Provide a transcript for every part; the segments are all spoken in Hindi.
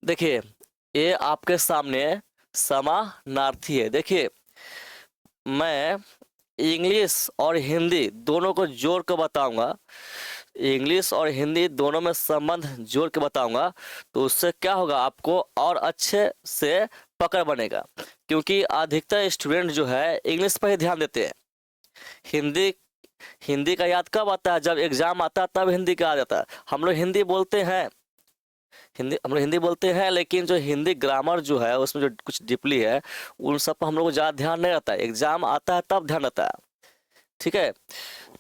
देखिए, ये आपके सामने समानार्थी है। देखिए, मैं इंग्लिश और हिंदी दोनों को जोड़ कर बताऊंगा। इंग्लिश और हिंदी दोनों में संबंध जोड़ के बताऊंगा, तो उससे क्या होगा, आपको और अच्छे से पकड़ बनेगा। क्योंकि अधिकतर स्टूडेंट जो है इंग्लिश पर ही ध्यान देते हैं। हिंदी हिंदी का याद कब आता है, जब एग्जाम आता है तब हिंदी का आ जाता है। हम लोग हिंदी बोलते हैं, लेकिन जो हिंदी ग्रामर जो है उसमें जो कुछ डीपली है, उन सब पर हम लोग को ज़्यादा ध्यान नहीं रहता है। एग्जाम आता है तब ध्यान रहता है। ठीक है।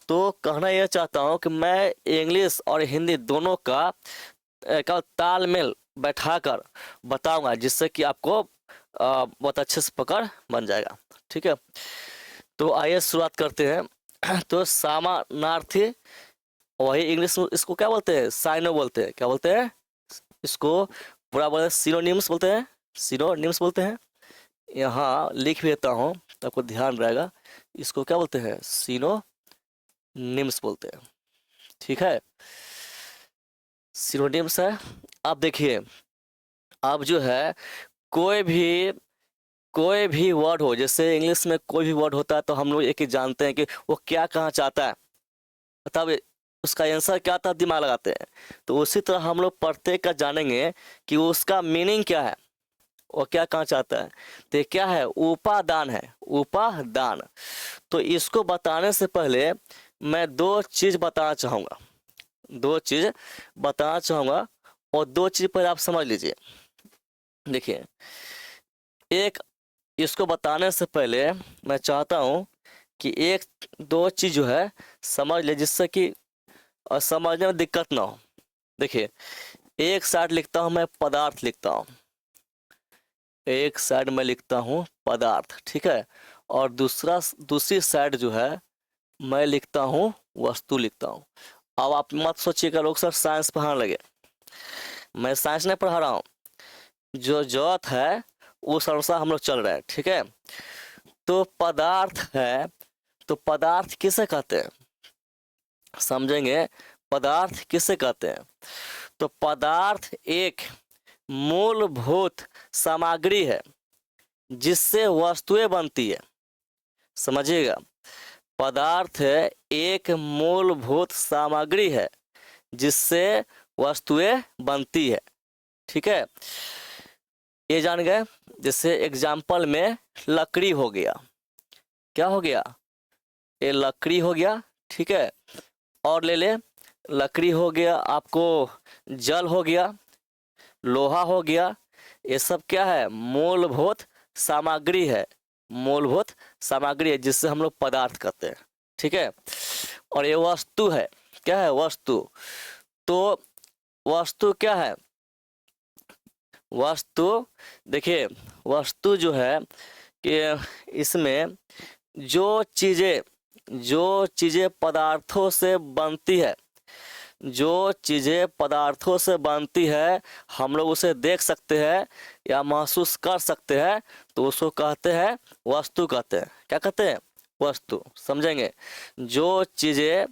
तो कहना यह चाहता हूँ कि मैं इंग्लिश और हिंदी दोनों का तालमेल बैठाकर बताऊंगा, जिससे कि आपको बहुत अच्छे से पकड़ बन जाएगा। ठीक है। तो आइए शुरुआत करते हैं। तो समानार्थी, वही इंग्लिश में इसको क्या बोलते हैं, साइनो बोलते हैं। क्या बोलते हैं इसको, पूरा बोलते हैं सिनोनिम्स बोलते हैं। सिनोनिम्स बोलते हैं। यहाँ लिख भी देता हूँ तो आपको ध्यान रहेगा। इसको क्या बोलते हैं, सिनोनिम्स बोलते हैं। ठीक है, सिनोनिम्स है। अब देखिए, अब जो है कोई भी कोई भी वर्ड हो, जैसे इंग्लिश में कोई भी वर्ड होता है तो हम लोग एक ही जानते हैं कि वो क्या कहना चाहता है, तब उसका आंसर क्या था दिमाग लगाते हैं। तो उसी तरह हम लोग प्रत्येक का जानेंगे कि उसका मीनिंग क्या है, वो क्या कहना चाहता है। तो ये क्या है, उपादान है, उपादान। तो इसको बताने से पहले मैं दो चीज बताना चाहूंगा, दो चीज बताना चाहूंगा और दो चीज पहले आप समझ लीजिए। देखिए, एक, इसको बताने से पहले मैं चाहता हूँ कि एक दो चीज जो है समझ ले, जिससे कि समझने में दिक्कत ना हो। देखिए, एक साइड लिखता हूँ मैं पदार्थ लिखता हूँ, एक साइड में लिखता हूँ पदार्थ, ठीक है। और दूसरी साइड जो है मैं लिखता हूँ वस्तु लिखता हूँ। अब आप मत सोचिएगा लोग सर साइंस पढ़ाने लगे, मैं साइंस नहीं पढ़ा रहा हूँ। जो जरूरत है उस अनुसार हम लोग चल रहे हैं। ठीक है। तो पदार्थ है, तो पदार्थ किसे कहते हैं, समझेंगे। पदार्थ किसे कहते हैं, तो पदार्थ एक मूलभूत सामग्री है जिससे वस्तुएं बनती है। समझिएगा, पदार्थ है एक मूलभूत सामग्री है जिससे वस्तुएं बनती है। ठीक है, ये जान गए। जैसे एग्जाम्पल में लकड़ी हो गया, क्या हो गया, ये लकड़ी हो गया। ठीक है। और ले ले, लकड़ी हो गया, आपको जल हो गया, लोहा हो गया। ये सब क्या है, मूलभूत सामग्री है, मूलभूत सामग्री है जिससे हम लोग पदार्थ कहते हैं। ठीक है। और ये वस्तु है, क्या है, वस्तु। तो वस्तु क्या है, वस्तु, देखिए वस्तु जो है कि इसमें जो चीजें पदार्थों से बनती है, जो चीजें पदार्थों से बनती है, हम लोग उसे देख सकते हैं या महसूस कर सकते हैं, तो उसको कहते हैं वस्तु कहते हैं। क्या कहते हैं, वस्तु। समझेंगे, जो चीजें,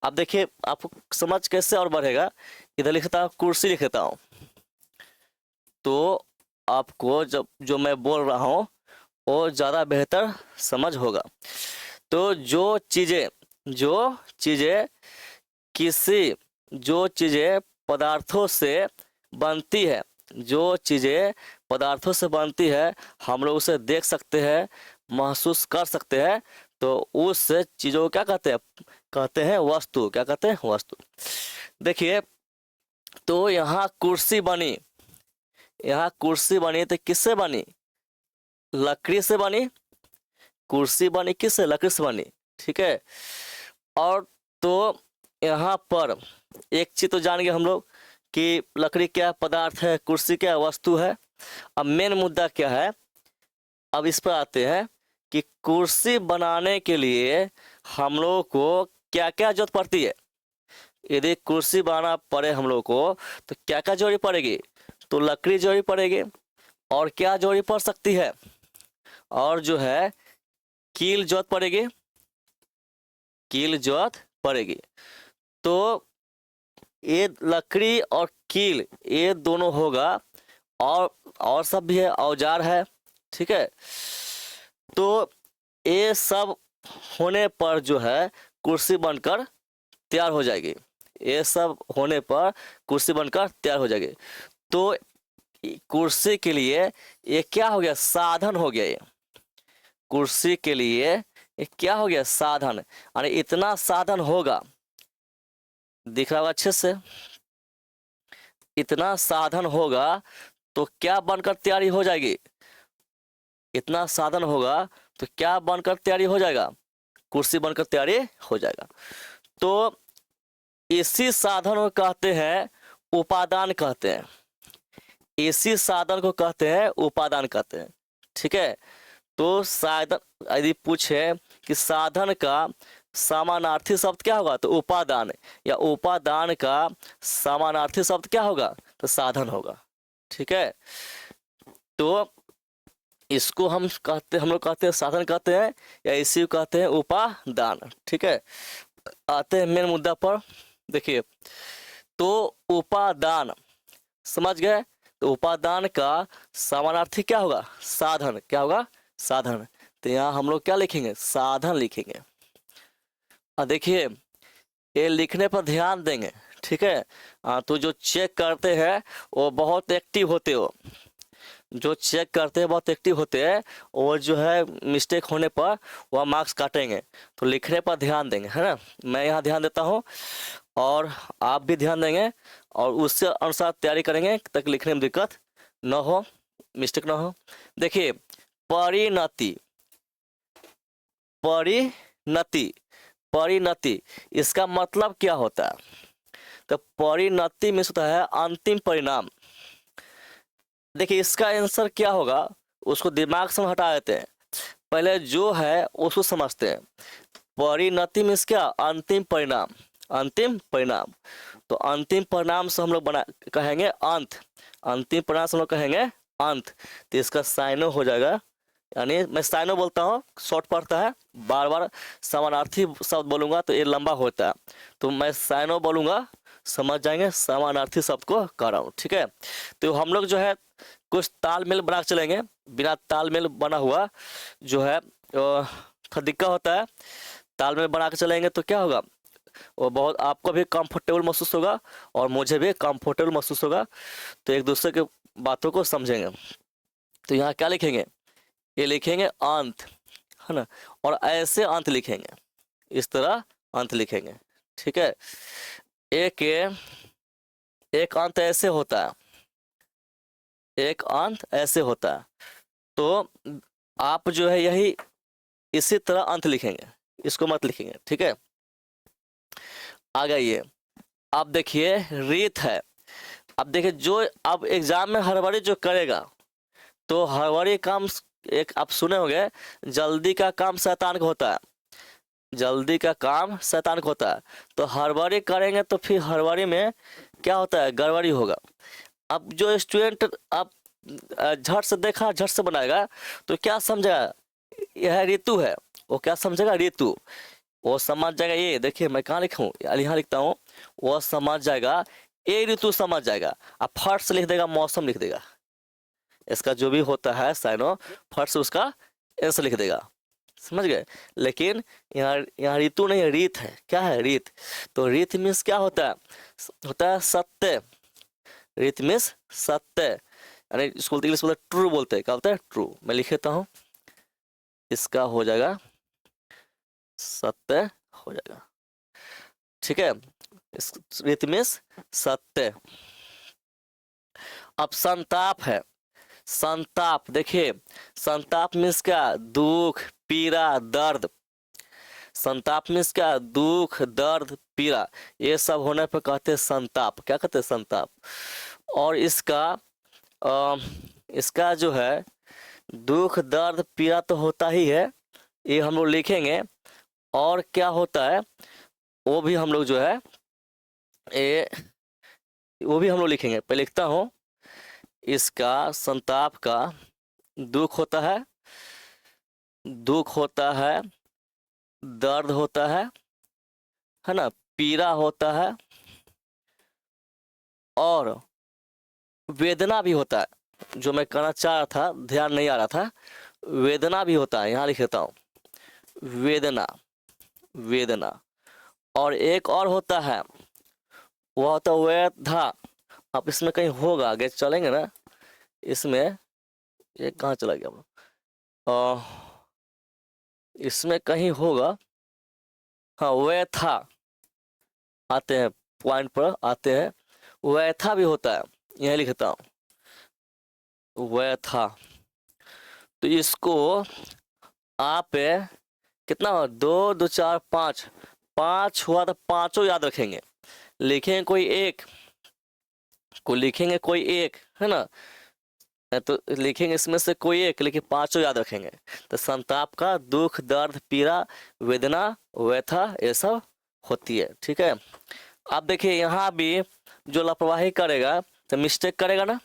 अब देखिए आपको समझ कैसे और बढ़ेगा। इधर लिखता हूँ कुर्सी, लिखता हूँ, तो आपको जब जो मैं बोल रहा हूँ वो ज़्यादा बेहतर समझ होगा। तो जो चीज़ें किसी जो चीज़ें पदार्थों से बनती है, जो चीज़ें पदार्थों से बनती है, हम लोग उसे देख सकते हैं, महसूस कर सकते हैं, तो उस चीज़ों को क्या कहते हैं, कहते हैं वस्तु। क्या कहते हैं, वस्तु। देखिए, तो यहाँ कुर्सी बनी तो किससे बनी, लकड़ी से बनी। कुर्सी बनी किससे, लकड़ी से बनी। ठीक है। और तो यहाँ पर एक चीज तो जान गए हम लोग कि लकड़ी क्या पदार्थ है, कुर्सी क्या वस्तु है। अब मेन मुद्दा क्या है, अब इस पर आते हैं कि कुर्सी बनाने के लिए हम लोग को क्या क्या जरूरत पड़ती है। यदि कुर्सी बनाना पड़े हम लोग को तो क्या क्या जरूरी पड़ेगी, तो लकड़ी जरूरी पड़ेगी, और क्या जरूरी पड़ सकती है, और जो है कील जरूरत पड़ेगी, कील जरूरत पड़ेगी। तो ये लकड़ी और कील ये दोनों होगा और सब भी है, औजार है, ठीक है। तो ये सब होने पर जो है कुर्सी बनकर तैयार हो जाएगी। ये सब होने पर कुर्सी बनकर तैयार हो जाएगी। तो कुर्सी के लिए ये क्या हो गया, साधन हो गया। ये कुर्सी के लिए ये क्या हो गया, साधन। अरे इतना साधन होगा, दिख रहा होगा अच्छे से, इतना साधन होगा तो क्या बनकर तैयारी हो जाएगी, इतना साधन होगा तो क्या बनकर तैयारी हो जाएगा, कुर्सी बनकर तैयारी हो जाएगा। तो इसी साधन को कहते हैं उपादान कहते हैं, इसी साधन को कहते हैं उपादान कहते हैं, ठीक है। तो साधन यदि पूछे कि साधन का समानार्थी शब्द क्या होगा, तो उपादान, या उपादान का समानार्थी शब्द क्या होगा, तो साधन होगा, ठीक है। तो इसको हम लोग कहते हैं साधन कहते हैं, या इसी को कहते हैं उपादान, ठीक है। आते हैं मेन मुद्दा पर। देखिए, तो उपादान समझ गए, तो उपादान का समानार्थी क्या होगा, साधन, क्या होगा, साधन। तो यहाँ हम लोग क्या लिखेंगे, साधन लिखेंगे। और देखिए, ये लिखने पर ध्यान देंगे, ठीक है। तो जो चेक करते हैं वो बहुत एक्टिव होते हो, जो चेक करते हैं बहुत एक्टिव होते हैं, और जो है मिस्टेक होने पर वह मार्क्स काटेंगे। तो लिखने पर ध्यान देंगे, है ना। मैं यहाँ ध्यान देता हूँ और आप भी ध्यान देंगे, और उससे अनुसार तैयारी करेंगे ताकि लिखने में दिक्कत न हो, मिस्टेक ना हो। देखिए, परिणति, परिणति, परिणति, इसका मतलब क्या होता है, तो परिणति में होता है अंतिम परिणाम। देखिए, इसका आंसर क्या होगा उसको दिमाग से हटा देते हैं, पहले जो है उसको समझते हैं। परिणति में क्या, अंतिम परिणाम, अंतिम परिणाम। तो अंतिम परिणाम से हम लोग कहेंगे अंत, अंतिम परिणाम से हम लोग कहेंगे अंत। तो इसका साइनो हो जाएगा, यानी मैं साइनो बोलता हूँ, शॉर्ट पड़ता है, बार बार समानार्थी शब्द बोलूंगा तो ये लंबा होता है, तो मैं साइनो बोलूंगा, समझ जाएंगे समानार्थी शब्द को कह रहा हूँ, ठीक है। तो हम लोग जो है कुछ तालमेल बना के चलेंगे, बिना तालमेल बना हुआ जो है थोड़ा दिक्कत होता है। तालमेल बना के चलेंगे तो क्या होगा, वो बहुत आपको भी कंफर्टेबल महसूस होगा और मुझे भी कंफर्टेबल महसूस होगा, तो एक दूसरे के बातों को समझेंगे। तो यहाँ क्या लिखेंगे, ये लिखेंगे अंत, है ना, और ऐसे अंत लिखेंगे, इस तरह अंत लिखेंगे, ठीक है। एक अंत ऐसे होता है, एक अंत ऐसे होता है। तो आप जो है यही इसी तरह अंत लिखेंगे, इसको मत लिखेंगे, ठीक है। आ गई, अब देखिए रीत है। अब देखिए, जो अब एग्जाम में हड़बड़ी जो करेगा, तो हड़बड़ी काम, एक आप सुने होंगे, जल्दी का काम शैतान को होता है, जल्दी का काम शैतान को होता है। तो हड़बड़ी करेंगे तो फिर हड़बड़ी में क्या होता है, गड़बड़ी होगा। अब जो स्टूडेंट अब झट से देखा झट से बनाएगा तो क्या समझेगा, यह ऋतु है, वो क्या समझेगा, ऋतु, वो समझ जाएगा। ये देखिए मैं कहाँ लिखूँ, यहाँ लिखता हूँ, वो समझ जाएगा, ये ऋतु समझ जाएगा। अब फट से लिख देगा, मौसम लिख देगा, इसका जो भी होता है साइनो, फट से उसका ऐसे लिख देगा, समझ गए। लेकिन यहाँ ऋतु नहीं है, रीत है। क्या है, रीत। तो रीत मीन्स क्या होता है, होता है सत्य, रीत मीन्स सत्य, यानी इसको इंग्लिश बोलते हैं ट्रू, बोलते हैं, क्या बोलते हैं, ट्रू। मैं लिख लेता हूँ, इसका हो जाएगा सत्य हो जाएगा, ठीक है। रीत मीन्स सत्य। अब संताप है, संताप, देखिए संताप मीन्स क्या, दुख, पीड़ा, दर्द। संताप मीन्स क्या, दुख, दर्द, पीड़ा, ये सब होने पर कहते हैं संताप। क्या कहते हैं, संताप। और इसका जो है दुख, दर्द, पीड़ा तो होता ही है, ये हम लोग लिखेंगे। और क्या होता है वो भी हम लोग जो है ये वो भी हम लोग लिखेंगे। पहले लिखता हूँ, इसका संताप का दुख होता है, दुख होता है, दर्द होता है ना, पीड़ा होता है, और वेदना भी होता है, जो मैं कहना चाह रहा था, ध्यान नहीं आ रहा था, वेदना भी होता है, यहाँ लिख देता हूँ, वेदना, वेदना। और एक और होता है, वह होता है व्यथा। अब इसमें कहीं होगा, आगे चलेंगे ना, इसमें ये कहाँ चला गया, इसमें कहीं होगा, हाँ व्यथा, आते हैं पॉइंट पर आते हैं, व्यथा भी होता है, यह लिखता हूँ, व्यथा। तो इसको आप कितना हुआ, 2 2 4 5, 5 हुआ तो पांचों याद रखेंगे, लिखेंगे कोई एक, को लिखेंगे कोई एक, है ना, तो लिखेंगे इसमें से कोई एक, लेकिन पांचों याद रखेंगे। तो संताप का दुख, दर्द, पीड़ा, वेदना, व्यथा, ये सब होती है, ठीक है। अब देखिए यहाँ भी जो लापरवाही करेगा तो मिस्टेक करेगा ना,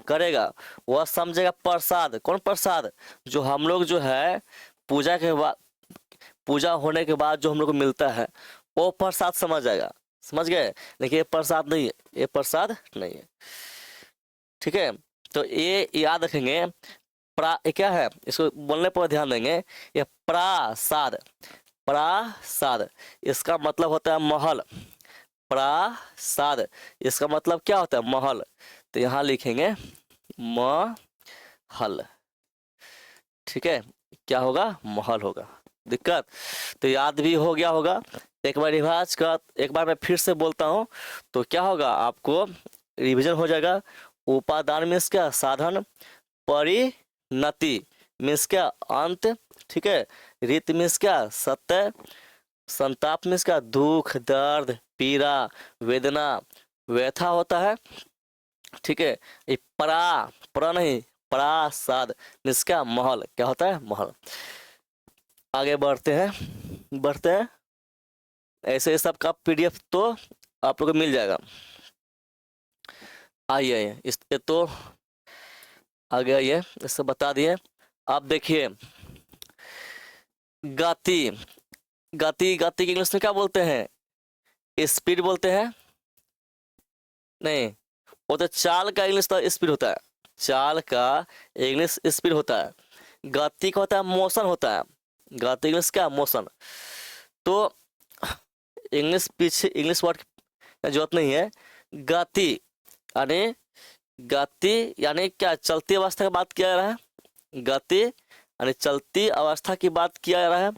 करेगा, वह समझेगा प्रसाद। कौन प्रसाद? जो हम लोग जो है पूजा के बाद, पूजा होने के बाद जो हम लोग को मिलता है वो प्रसाद समझ जाएगा, समझ गए। लेकिन ये प्रसाद नहीं है, ये प्रसाद नहीं है, ठीक है। तो ये याद रखेंगे, ये क्या है, इसको बोलने पर ध्यान देंगे, ये प्रासाद, प्रासाद इसका मतलब होता है महल, प्रासाद इसका मतलब क्या होता है, महल। तो यहाँ लिखेंगे महल, ठीक है, क्या होगा, महल होगा। दिक्कत तो याद भी हो गया होगा। एक बार रिवाज का, एक बार मैं फिर से बोलता हूँ, तो क्या होगा, आपको रिवीजन हो जाएगा। उपादान मीन्स क्या, साधन, परिणति मीन्स क्या, अंत, ठीक है, रीत मीन्स क्या, सत्य, संताप मीन्स क्या, दुख, दर्द, पीड़ा, वेदना, व्यथा होता है, ठीक है। ये परा नहीं, प्रासाद मीन्स क्या, महल, क्या होता है, महल। आगे बढ़ते हैं, बढ़ते हैं, ऐसे सब का पीडीएफ तो आप लोगों को मिल जाएगा। आइए इस पे तो आगे आइए, इससे बता दिए। आप देखिए गति, गति, गति की इंग्लिश में क्या बोलते हैं, स्पीड बोलते हैं, नहीं, वो तो चाल का इंग्लिश तो स्पीड होता है, चाल का इंग्लिश स्पीड होता है। गति का होता है मोशन होता है, गति इंग्लिश क्या, मोशन। तो इंग्लिश पीछे इंग्लिश वर्ड की जरूरत नहीं है। गति यानी, गति यानी क्या, चलती अवस्था की बात किया जा रहा है, गति यानी चलती अवस्था की बात किया जा रहा है।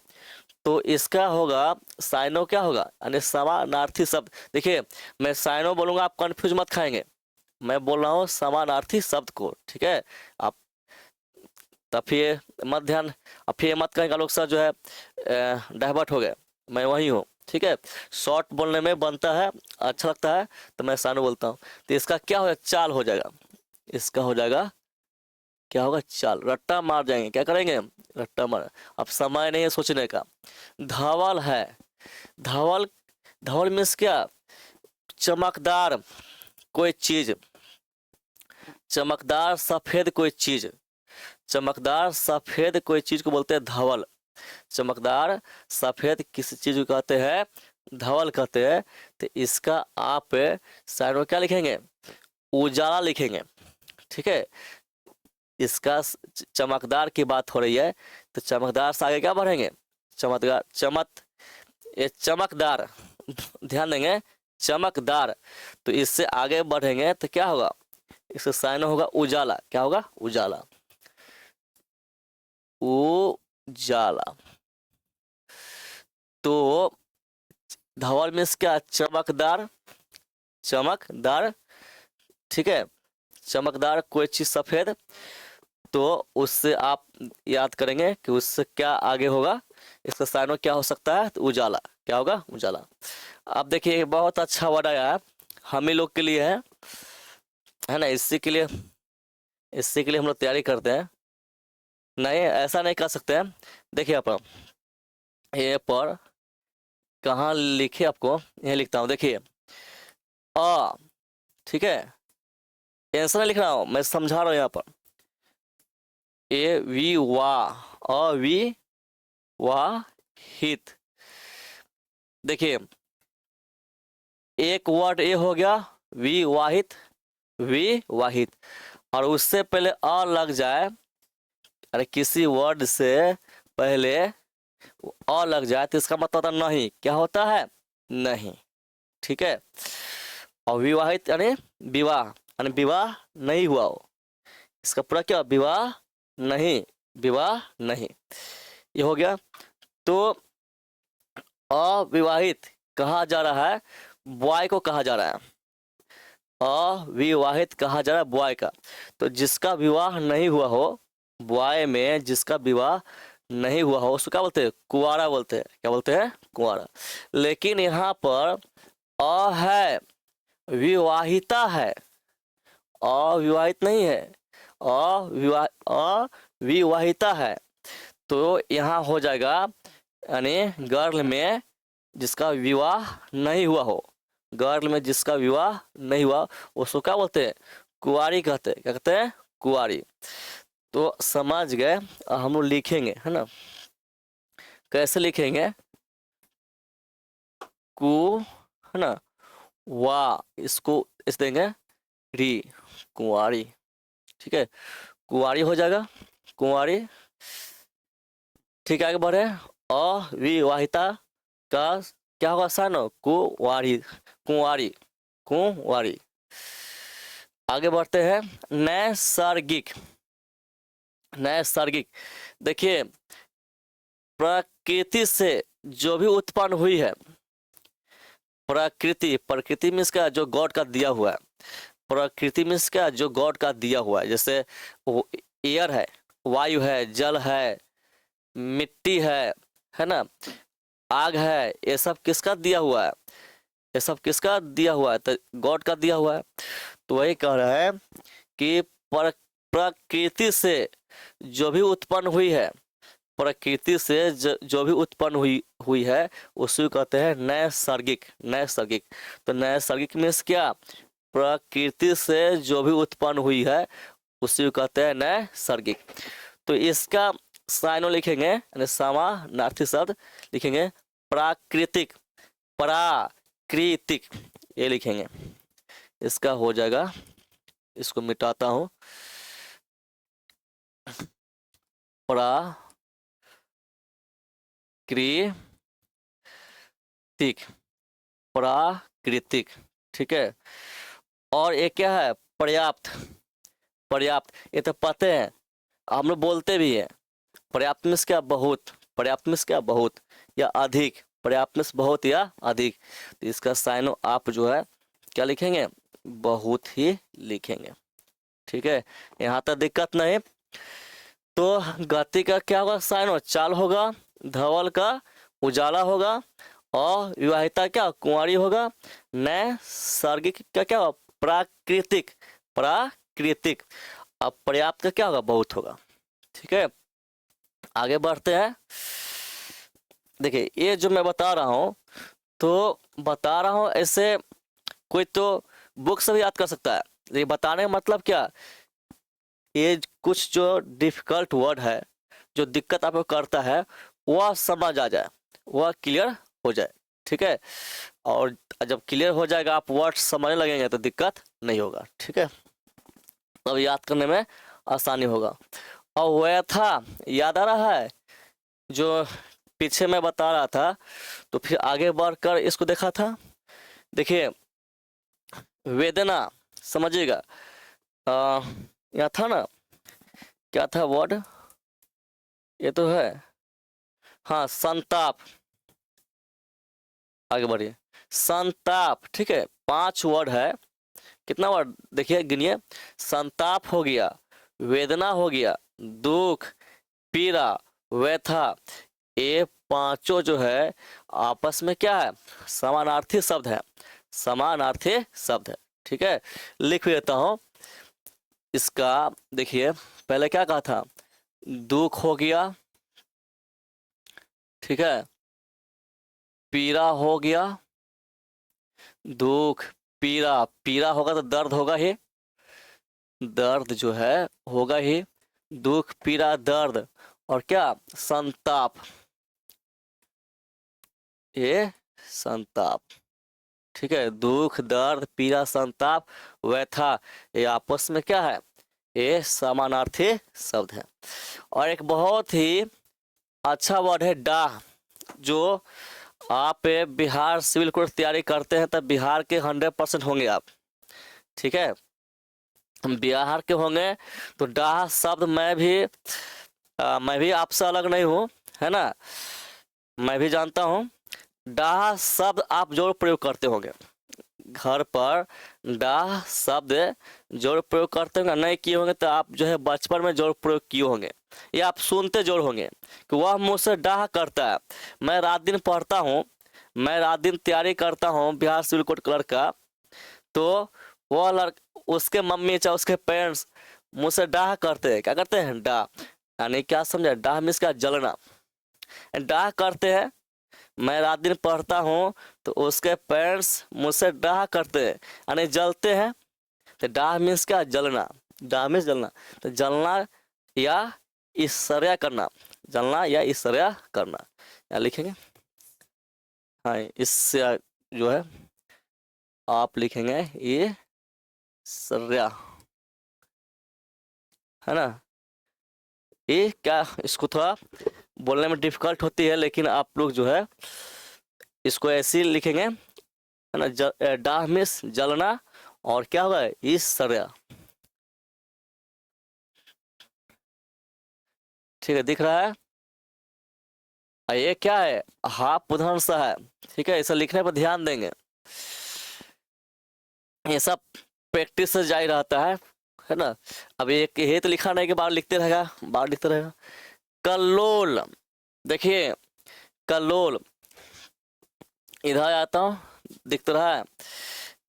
तो इसका होगा साइनो, क्या होगा, यानी समानार्थी शब्द। देखिए मैं साइनो बोलूंगा, आप कंफ्यूज मत खाएंगे, मैं बोल रहा हूँ समानार्थी शब्द को, ठीक है। आप तब फिर मत ध्यान, अब फिर मत कहेंगे लोग सर जो है डाइवर्ट हो गए, मैं वही हूँ, ठीक है। शॉर्ट बोलने में बनता है, अच्छा लगता है, तो मैं साइनो बोलता हूँ। तो इसका क्या हो, चाल हो जाएगा, इसका हो जाएगा, क्या होगा, चाल, रट्टा मार जाएंगे, क्या करेंगे, रट्टा मार। अब समय नहीं है सोचने का। धवल है, धवल, धवल मीन्स क्या, चमकदार कोई चीज, चमकदार सफेद कोई चीज, चमकदार सफेद कोई चीज को बोलते हैं धवल। चमकदार सफेद किसी चीज को कहते हैं धवल कहते हैं। तो इसका आप साइड में क्या लिखेंगे, उजाला लिखेंगे, ठीक है। इसका चमकदार की बात हो रही है, तो चमकदार से आगे क्या बढ़ेंगे, चमकदार, ये चमकदार, ध्यान देंगे, चमकदार। तो इससे आगे बढ़ेंगे तो क्या होगा, इसका साइन होगा उजाला, क्या होगा, उजाला, उजाला। तो धवल मीन्स क्या, चमकदार, चमकदार, ठीक है, चमकदार कोई चीज सफेद। तो उससे आप याद करेंगे कि उससे क्या आगे होगा, इसका साइन क्या हो सकता है, तो उजाला, क्या होगा, उजाला। अब देखिए बहुत अच्छा वर्ड आया है, हम ही लोग के लिए है ना, इसी के लिए, इसी के लिए हम लोग तैयारी करते हैं। नहीं ऐसा नहीं कर सकते हैं। देखिए आप ये पर कहाँ लिखे, आपको यही लिखता हूँ, देखिए अ, ठीक है, आंसर नहीं लिख रहा हूँ, मैं समझा रहा हूँ यहाँ पर। ए वी वाह, अ वी वाह हित। देखिए एक वर्ड ए हो गया, वी वाहित, वी वाहित। और उससे पहले अ लग जाए, अरे किसी वर्ड से पहले अ लग जाए तो इसका मतलब होता है नहीं। क्या होता है? नहीं। ठीक है। अविवाहित यानी विवाह, यानी विवाह नहीं हुआ हो, इसका पूरा क्या? विवाह नहीं, विवाह नहीं। ये हो गया। तो अविवाहित कहा जा रहा है बॉय को, कहा जा रहा है अविवाहित कहा जा रहा है बॉय का। तो जिसका विवाह नहीं हुआ हो, बॉय में जिसका विवाह नहीं हुआ हो उसको क्या बोलते हैं? कुंवारा बोलते हैं। क्या बोलते हैं? कुंवारा। लेकिन यहाँ पर अ है, विवाहिता है, अविवाहित नहीं है, अविवाहिता है। तो यहाँ हो जाएगा, यानी गर्ल में जिसका विवाह नहीं हुआ हो, गर्ल में जिसका विवाह नहीं हुआ उसको क्या बोलते हैं? कुंवारी कहते हैं। क्या कहते हैं? कुंवारी। तो समझ गए। अब हम लोग लिखेंगे, है ना? कैसे लिखेंगे? कु, है ना, वा, इसको इस देंगे री, कुंवारी। ठीक है, कुंवारी हो जाएगा, कुंवारी। ठीक है, आगे बढ़े। अविवाहिता का क्या होगा? सन कुंवारी, कुंवारी, कुंवारी। आगे बढ़ते हैं। नैसर्गिक, नैसर्गिक। देखिए, प्रकृति से जो भी उत्पन्न हुई है, प्रकृति, प्रकृति मीन्स क्या? जो गॉड का दिया हुआ है। प्रकृति मीन्स क्या? जो गॉड का दिया हुआ है। जैसे एयर है, वायु है, जल है, मिट्टी है ना, आग है, ये सब किसका दिया हुआ है? ये सब किसका दिया हुआ है? तो गॉड का दिया हुआ है। तो वही कह रहा है कि प्रकृति से जो भी उत्पन्न हुई है, प्रकृति से जो भी उत्पन्न हुई हुई है उसी को कहते हैं नैसर्गिक, नैसर्गिक। तो नैसर्गिक मीन्स क्या? प्रकृति से जो भी उत्पन्न हुई है उसी को कहते हैं नैसर्गिक। तो इसका साइनो लिखेंगे, यानी समानार्थी शब्द लिखेंगे प्राकृतिक, प्राकृतिक, ये लिखेंगे। इसका हो जाएगा, इसको मिटाता हूं, प्राकृतिक, प्राकृतिक। ठीक है। और ये क्या है? पर्याप्त, पर्याप्त। ये तो पते हैं, हम लोग बोलते भी हैं। पर्याप्त मीन्स क्या? बहुत। पर्याप्त मीन्स क्या? बहुत या अधिक। पर्याप्त मीन्स बहुत या अधिक। तो इसका साइनो आप जो है क्या लिखेंगे? बहुत ही लिखेंगे। ठीक है, यहाँ तक दिक्कत नहीं। तो गति का क्या होगा? साइनो चाल होगा, धवल का उजाला होगा, और विवाहिता क्या? कुंवारी होगा, नैसर्गिक का क्या होगा? प्राकृतिक, प्राकृतिक। अब पर्याप्त का क्या होगा? बहुत होगा। ठीक है, आगे बढ़ते हैं। देखिए, ये जो मैं बता रहा हूँ तो बता रहा हूँ ऐसे, कोई तो बुक से भी याद कर सकता है। लेकिन बताने का मतलब क्या? ये कुछ जो डिफिकल्ट वर्ड है, जो दिक्कत आपको करता है, वह समझ आ जाए, वह क्लियर हो जाए। ठीक है, और जब क्लियर हो जाएगा, आप वर्ड समझने लगेंगे तो दिक्कत नहीं होगा। ठीक है, अब याद करने में आसानी होगा। और वह था, याद आ रहा है जो पीछे मैं बता रहा था, तो फिर आगे बढ़कर इसको देखा था। देखिए, वेदना, समझिएगा, यहाँ था ना, क्या था वर्ड? ये तो है, हाँ, संताप। आगे बढ़िए, संताप। ठीक है, 5 वर्ड है। कितना वर्ड? देखिए, गिनिए। संताप हो गया, वेदना हो गया, दुख, पीड़ा, व्यथा। ये पांचों जो है आपस में क्या है? समानार्थी शब्द है, समानार्थी शब्द है। ठीक है, लिख देता हूं इसका। देखिए, पहले क्या कहा था? दुख हो गया, ठीक है, पीड़ा हो गया, दुख, पीड़ा, पीड़ा होगा तो दर्द होगा ही, दर्द जो है होगा ही, दुख, पीड़ा, दर्द, और क्या? संताप, ये संताप। ठीक है, दुख, दर्द, पीड़ा, संताप, व्यथा, ये आपस में क्या है? ये समानार्थी शब्द है। और एक बहुत ही अच्छा वर्ड है डाह, जो आप बिहार सिविल कोर्स तैयारी करते हैं तब बिहार के 100% होंगे आप, ठीक है, हम बिहार के होंगे। तो डाह शब्द मैं भी आपसे अलग नहीं हूँ, है ना, मैं भी जानता हूँ। डाह शब्द आप जरूर प्रयोग करते होंगे घर पर, डाह शब्द जरूर प्रयोग करते होंगे, नहीं किए होंगे तो आप जो है बचपन में जरूर प्रयोग किए होंगे, या आप सुनते जरूर होंगे कि वह मुझसे डाह करता है। मैं रात दिन पढ़ता हूँ, मैं रात दिन तैयारी करता हूँ बिहार सिविल कोर्ट क्लर्क का, तो वह लड़का, उसके मम्मी चाहे उसके पेरेंट्स मुझसे डाह करते हैं। क्या करते हैं? डाह। यानी क्या समझा? डाह मीन्स क्या? जलना। डाह करते हैं, मैं रात दिन पढ़ता हूँ तो उसके पेरेंट्स मुझसे डाह करते हैं, यानी जलते हैं। तो डाह मीन्स क्या? जलना। डाह मीन्स जलना। तो जलना या ईर्ष्या करना, जलना या ईर्ष्या करना, या लिखेंगे हाँ, इससे जो है आप लिखेंगे ये ईर्ष्या, है ना। ये क्या, इसको थोड़ा बोलने में डिफिकल्ट होती है, लेकिन आप लोग जो है इसको ऐसे ही लिखेंगे, है ना। डाह मीन्स जलना, और क्या होगा? ईर्ष्या। ठीक है, दिख रहा है। ये क्या है? हाफ उदाहरण है, ठीक है, इसे लिखने पर ध्यान देंगे। ये सब प्रैक्टिस से जारी रहता है ना। अब एक ये तो लिखा नहीं कि बार लिखते रहेगा, बार लिखते रहेगा। कल्लोल, देखिए कल्लोल, इधर आता हूँ, दिख तो रहा है।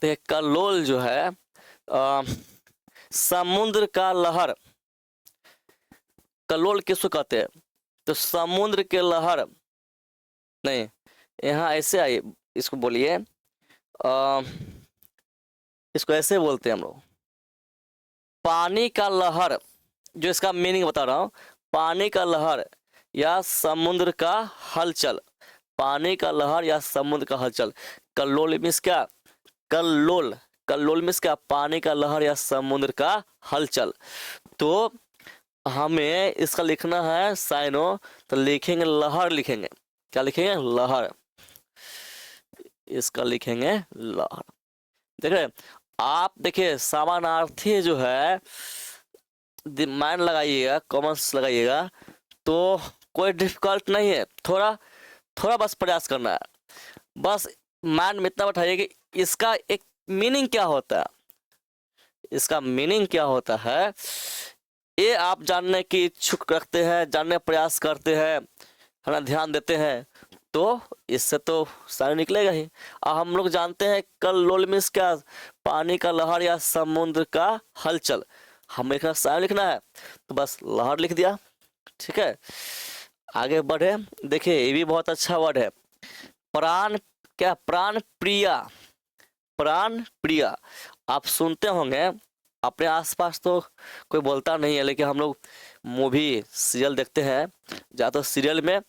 देखिए कल्लोल जो है समुद्र का लहर। कल्लोल किसको कहते हैं? तो समुद्र के लहर नहीं, यहाँ ऐसे आइए, इसको बोलिए, इसको ऐसे बोलते हैं हम लोग, पानी का लहर। जो इसका मीनिंग बता रहा हूँ, पानी का लहर या समुद्र का हलचल। पानी का लहर या समुद्र का हलचल। कल्लोल मीन्स क्या? कल्लोल, कल्लोल मीन्स क्या? पानी का लहर या समुद्र का हलचल। तो हमें इसका लिखना है साइनो, तो लिखेंगे लहर, लिखेंगे क्या? लिखेंगे लहर, इसका लिखेंगे लहर। देख रहे आप, देखिए समानार्थी जो है माइंड लगाइएगा, कॉमर्स लगाइएगा, तो कोई डिफिकल्ट नहीं है, थोड़ा थोड़ा बस प्रयास करना है। बस माइंड में इतना बैठाइए कि इसका एक मीनिंग क्या होता है, इसका मीनिंग क्या होता है, ये आप जानने की इच्छुक रखते हैं, जानने का प्रयास करते हैं, है ना, ध्यान देते हैं, तो इससे तो सारे निकलेगा ही। और हम लोग जानते हैं कल्लोल मीन्स क्या? पानी का लहर या समुद्र का हलचल। हमें लिखना, सारे लिखना है, तो बस लहर लिख दिया, ठीक है। आगे बढ़े, देखिए ये भी बहुत अच्छा वर्ड है, प्राण। क्या? प्राण प्रिया। प्राण प्रिया, आप सुनते होंगे अपने आसपास, तो कोई बोलता नहीं है, लेकिन हम लोग मूवी सीरियल देखते हैं, ज़्यादातर सीरियल में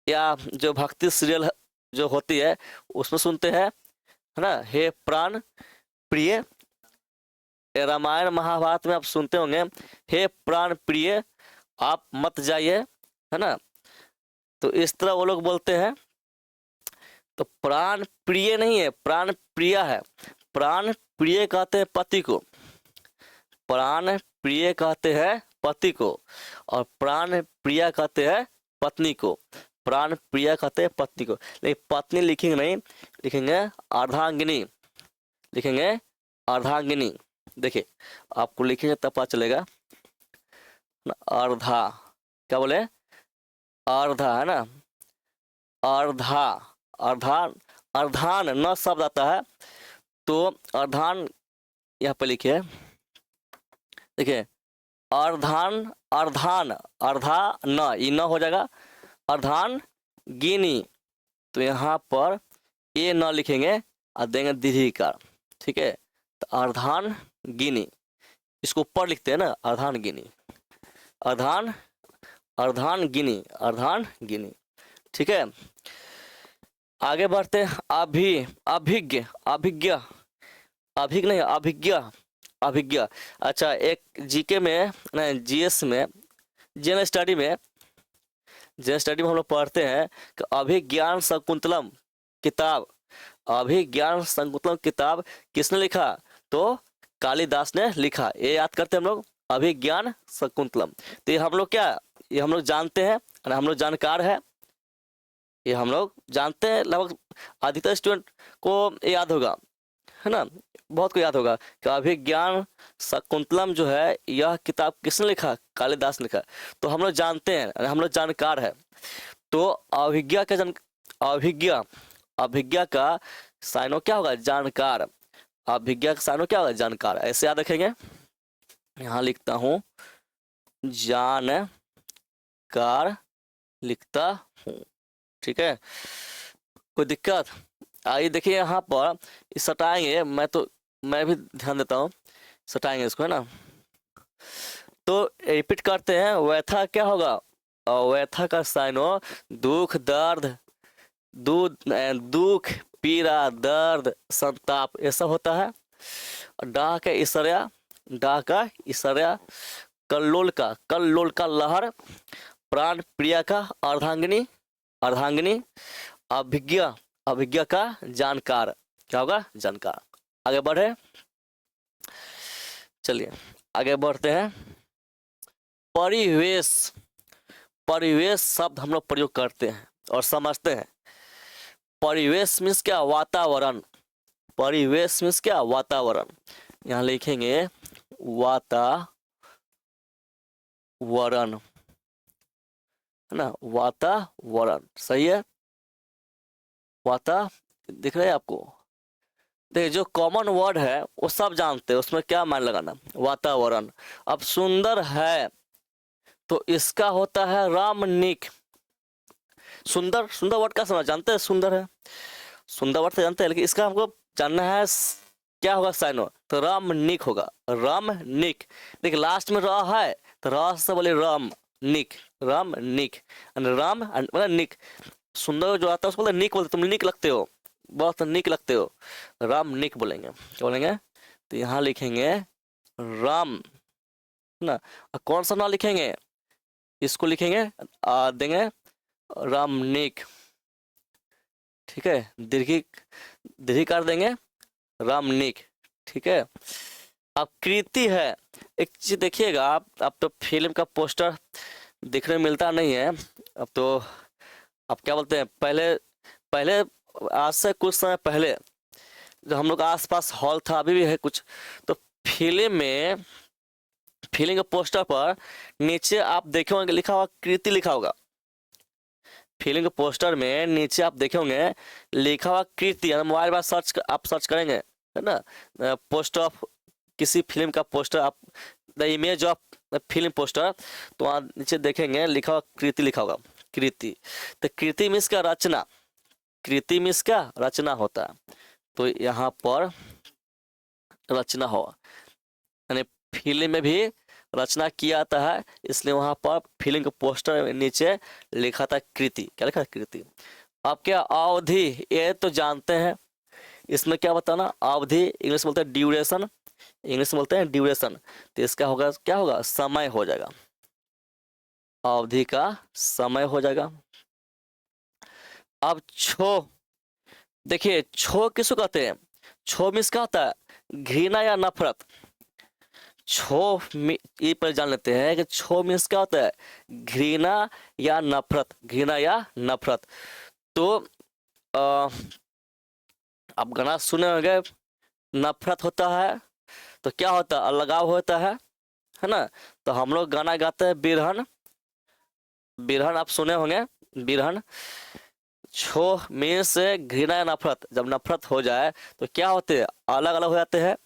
या जो भक्ति सीरियल जो होती है उसमें सुनते हैं, है ना, हे प्राण प्रिय। रामायण महाभारत में आप सुनते होंगे, हे प्राण प्रिय आप मत जाइए, है ना। तो इस तरह वो लोग बोलते हैं। तो प्राण प्रिय नहीं है, प्राण प्रिया है। प्राण प्रिय कहते हैं पति को, प्राण प्रिय कहते हैं पति को, और प्राण प्रिया कहते हैं पत्नी को। प्राण प्रिया कहते हैं पत्नी को, लेकिन पत्नी लिखेंगे नहीं, लिखेंगे अर्धांगिनी, लिखेंगे अर्धांगिनी। देखिए आपको लिखेंगे तब पता चलेगा। अर्धा, क्या बोले? अर्धा, है ना, अर्धा, अर्धान, अर्धान न शब्द आता है, तो अर्धान यहाँ पे लिखिए, देखिए अर्धान, अर्धान, अर्धा न, ये न हो जाएगा, अर्धान गिनी, तो यहाँ पर ये न लिखेंगे और देंगे दीर्घिकार, ठीक है। तो अर्धान गिनी, इसको ऊपर लिखते हैं ना, अर्धान गिनी, अर्धान, अर्धान गिनी, अर्धान गिनी, ठीक है। आगे बढ़ते हैं, अभिज्ञ, अभिज्ञ, अभिज्ञ नहीं, अभिज्ञ, अभिज्ञा। अच्छा, एक जीके में नहीं, जीएस में, जनरल स्टडी में, जनरल स्टडी में हम लोग पढ़ते हैं कि अभिज्ञान शकुंतलम किताब, अभिज्ञान शकुंतलम किताब किसने लिखा? तो कालिदास ने लिखा। ये याद करते हैं हम लोग, अभिज्ञान शकुंतलम। तो ये हम लोग क्या, ये हम लोग जानते हैं, हम लोग जानकार है, ये हम लोग जानते हैं, लगभग अधिकतर स्टूडेंट को याद होगा, है ना, बहुत को याद होगा कि अभिज्ञान शकुंतलम जो है यह किताब किसने लिखा? कालिदास ने लिखा। तो हम लोग जानते हैं, हम लोग जानकार है। तो अभिज्ञा का अभिज्ञा, अभिज्ञा का साइनो क्या होगा? जानकार। अभिज्ञा का साइनो क्या होगा? जानकार। ऐसे याद रखेंगे, यहाँ लिखता हूं जानकार लिखता हूं, ठीक है, कोई दिक्कत? आइए देखिए यहाँ पर इस सटाएंगे, मैं भी ध्यान देता हूँ, सटाएंगे इसको, है ना। तो रिपीट करते हैं, व्यथा क्या होगा? व्यथा का साइनो दुख, दर्द, दुख, पीड़ा, दर्द, संताप, ऐसा होता है। डा का इसर्या, डा का इसर्या, कल्लोल का लहर, प्राण प्रिया का अर्धांगिनी, अर्धांगिनी, अभिज्ञा, अभिज्ञा का जानकार, क्या होगा? जानकार। आगे बढ़े, चलिए आगे बढ़ते हैं। परिवेश, परिवेश शब्द हम लोग प्रयोग करते हैं और समझते हैं। परिवेश मीन्स क्या? वातावरण। परिवेश मीन्स क्या? वातावरण। यहाँ लिखेंगे वातावरण, है ना, वातावरण, सही है। दिख रहा है आपको? देखिए, जो कॉमन वर्ड है वो सब जानते हैं, उसमें क्या मान लगाना? वातावरण। अब सुंदर है तो इसका होता है रामनिक। सुंदर, सुंदर वर्ड का समझ जानते हैं? सुंदर है, सुंदर वर्ड से जानते हैं, लेकिन इसका हमको जानना है क्या होगा साइनो? तो रामनिक होगा, रामनिक। देखिए लास्ट में र है तो र से बोले राम निक, रामनिक, राम मतलब निक। सुंदर जो आता है उसको बोलते निक, बोलते तुम निक लगते हो, बहुत निक लगते हो, राम निक बोलेंगे। क्या बोलेंगे? तो यहाँ लिखेंगे राम, ना, कौन सा ना लिखेंगे? इसको लिखेंगे देंगे रामनिक, ठीक है, दीर्घी कर देंगे रामनिक, ठीक है। अब कृति है, एक चीज देखिएगा आप, अब तो फिल्म का पोस्टर देखने में मिलता नहीं है, अब तो आप क्या बोलते हैं, पहले आज से कुछ समय पहले जो हम लोग का आसपास हॉल था, अभी भी है कुछ, तो फिल्म में, फिल्म के पोस्टर पर नीचे आप देखे होंगे लिखा हुआ कृति लिखा होगा। फिल्म के पोस्टर में नीचे आप देखे होंगे लिखा हुआ कृति, मोबाइल पर आप सर्च करेंगे, है ना, पोस्टर ऑफ किसी फिल्म का पोस्टर, आप the image of film poster, तो आप नीचे देखेंगे लिखा हुआ कृति लिखा होगा, कृति। तो कृति मीन्स का रचना, कृति मीन्स का रचना होता है। तो यहाँ पर रचना हो, यानी फिल्म में भी रचना किया जाता है, इसलिए वहां पर फिल्म के पोस्टर में नीचे लिखा था कृति। क्या लिखा? कृति। अब क्या अवधि, ये तो जानते हैं, इसमें क्या बताना? अवधि इंग्लिश बोलते हैं ड्यूरेशन, इंग्लिश में बोलते हैं ड्यूरेशन, तो इसका होगा क्या होगा? समय हो जाएगा, अवधि का समय हो जाएगा। अब छो, देखिए छो किसको कहते हैं? छो मीन्स क्या होता है? घृणा या नफरत। छो ये पर जान लेते हैं कि छो मीन्स क्या होता है? घृणा या नफरत, घृणा या नफरत। तो आप गाना सुने होंगे, नफरत होता है तो क्या होता है? अलगाव होता है ना। तो हम लोग गाना गाते हैं बिरहन, बिरहन आप सुने होंगे, बिरहन। छो मीन्स से घृणा या नफरत, जब नफरत हो जाए तो क्या होते हैं? अलग अलग हो जाते हैं,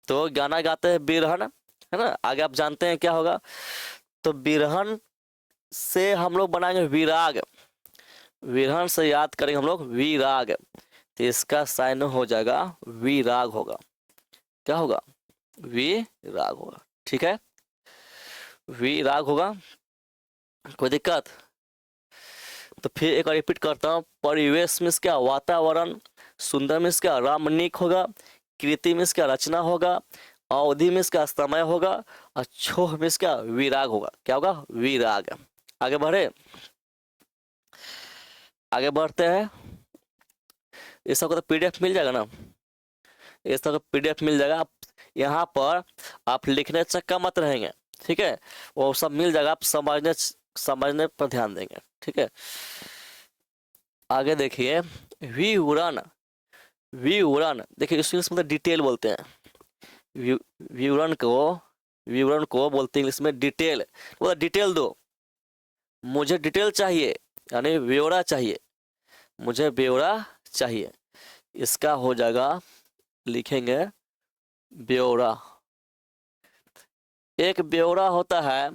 तो गाना गाते हैं बिरहन, है ना। आगे आप जानते हैं क्या होगा? तो बिरहन से हम लोग बनाएंगे विराग, विरहन से याद करेंगे हम लोग विराग, तो इसका साइन हो जाएगा विराग होगा। क्या होगा? विराग होगा, ठीक है, विराग होगा, कोई दिक्कत? तो फिर एक बार रिपीट करता हूँ, परिवेश मीन्स क्या? वातावरण, सुंदर मीन्स क्या? रामनिक होगा, कृति मीन्स क्या? रचना होगा, अवधि में इसका समय होगा, और छोह में इसका विराग होगा। क्या होगा? विराग। आगे बढ़े, आगे बढ़ते हैं। इस सबका तो पीडीएफ मिल जाएगा ना, इस सबका पीडीएफ मिल जाएगा। आप यहाँ पर आप लिखने चक्का मत रहेंगे, ठीक है, वो सब मिल जाएगा, आप समझने पर ध्यान देंगे, ठीक है। आगे देखिए, विवरण। विवरण देखिए, इसको इंग्लिश में डिटेल बोलते हैं। विवरण को, विवरण को बोलते हैं इंग्लिश में डिटेल। वो डिटेल दो, मुझे डिटेल चाहिए, यानी ब्यौरा चाहिए, मुझे ब्यौरा चाहिए। इसका हो जाएगा, लिखेंगे ब्यौरा। एक ब्यौरा होता है,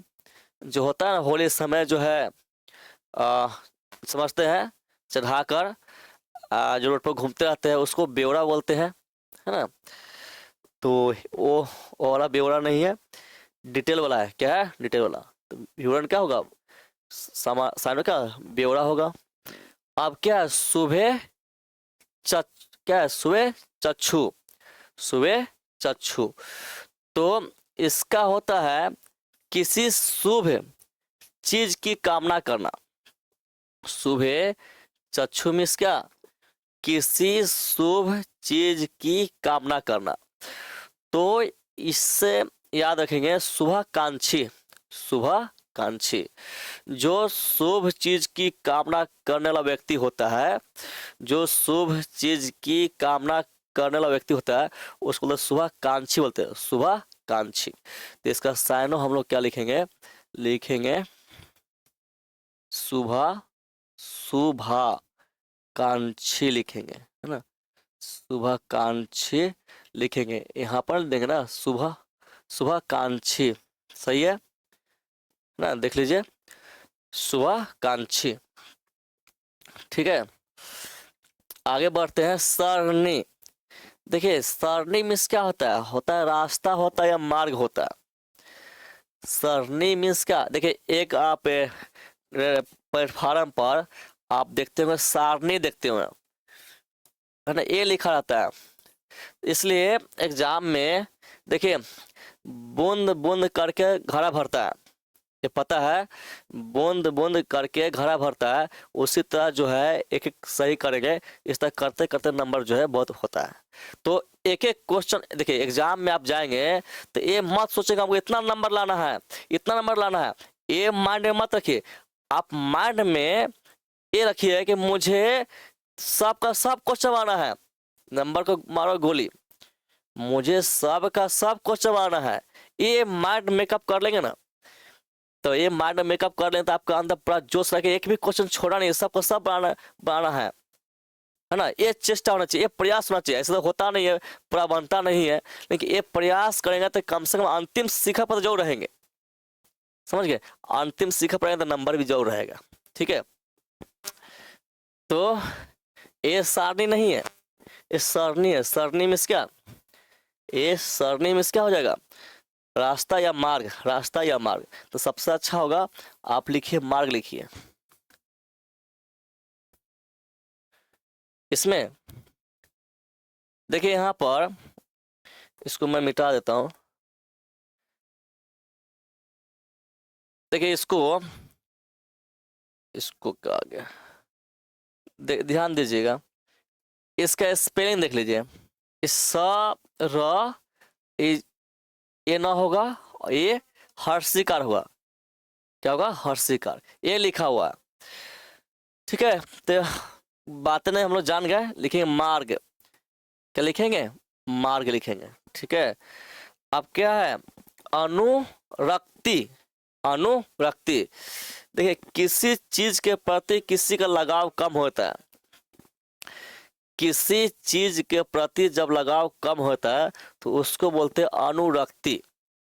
जो होता है ना होली समय जो है, समझते हैं, चढ़ाकर जो रोड पर घूमते रहते हैं उसको ब्यौरा बोलते हैं, है ना। तो वो वाला ब्यौरा नहीं है, डिटेल वाला है। क्या है? डिटेल वाला। तो विवरण क्या होगा? साइनो क्या ब्यौरा होगा। अब क्या है? सुबह क्या है? सुबह चक्षु, सुबह चक्षु। तो इसका होता है किसी शुभ चीज की कामना करना। सुबह चक्षु में क्या? किसी शुभ चीज की कामना करना। तो इससे याद रखेंगे शुभाकांक्षी, शुभाकांक्षी। जो शुभ चीज की कामना करने वाला व्यक्ति होता है, जो शुभ चीज की कामना करने वाला व्यक्ति होता है उसको लोग शुभाकांक्षी बोलते हैं, शुभाकांक्षी। तो इसका साइनो हम लोग क्या लिखेंगे? लिखेंगे शुभाकांक्षी लिखेंगे, है ना, शुभाकांक्षी लिखेंगे। यहाँ पर देंगे ना शुभाकांक्षी, सही है ना, देख लीजिए शुभाकांक्षी, ठीक है। आगे बढ़ते हैं, सरणी। देखिए सरणी मीन्स क्या होता है? होता है रास्ता होता है या मार्ग होता है। सरणी मीन्स क्या? देखिए एक आप प्लेटफार्म पर आप देखते होंगे सारणी, देखते होंगे, है ना, ये लिखा रहता है। इसलिए एग्जाम में देखिए बूंद बूंद करके घड़ा भरता है, ये पता है, बूंद बूंद करके घड़ा भरता है। उसी तरह जो है एक एक सही करेंगे, इस तरह करते करते नंबर जो है बहुत होता है। तो एक एक क्वेश्चन देखिए, एग्जाम में आप जाएंगे तो ये मत सोचेगा हमको इतना नंबर लाना है, इतना नंबर लाना है, ये माइंड में मत रखिए। आप माइंड में ये रखिए कि मुझे सब का सब क्वेश्चन आना है। नंबर को मारो गोली, मुझे सब का सब क्वेश्चन आना है। ये माइंड मेकअप कर लेंगे ना, तो ये माइंड मेकअप कर लें तो आपका अंदर पूरा जोश रखे, एक भी क्वेश्चन छोड़ा नहीं, सबको सब बनाना है ना। ये चेष्टा होना चाहिए, ये प्रयास होना चाहिए। ऐसा तो होता नहीं है, पूरा बनता नहीं है, लेकिन ये प्रयास करेंगे तो कम से कम अंतिम शिखर पर जरूर रहेंगे, समझ गए। अंतिम शिखर पर रहेंगे तो नंबर भी जरूर रहेगा, ठीक है। तो ये सारणी नहीं है, ये सरणी है। सरणी में क्या? ये सरणी में क्या हो जाएगा? रास्ता या मार्ग, रास्ता या मार्ग। तो सबसे अच्छा होगा आप लिखिए मार्ग लिखिए। इसमें देखिए यहाँ पर, इसको मैं मिटा देता हूं। देखिए इसको इसको क्या आ गया, ध्यान दीजिएगा, इसका स्पेलिंग देख लीजिए। इस स र ये ना होगा, ये हर्षिकार होगा। क्या होगा? हर्षिकार, ये लिखा हुआ है, ठीक है। तो बातें नहीं हम लोग जान गए, लिखेंगे मार्ग। क्या लिखेंगे? मार्ग लिखेंगे, ठीक है। अब क्या है? अनुरक्ति, अनुरक्ति। देखिए किसी चीज के प्रति किसी का लगाव कम होता है, किसी चीज के प्रति जब लगाव कम होता है तो उसको बोलते हैं अनुरक्ति,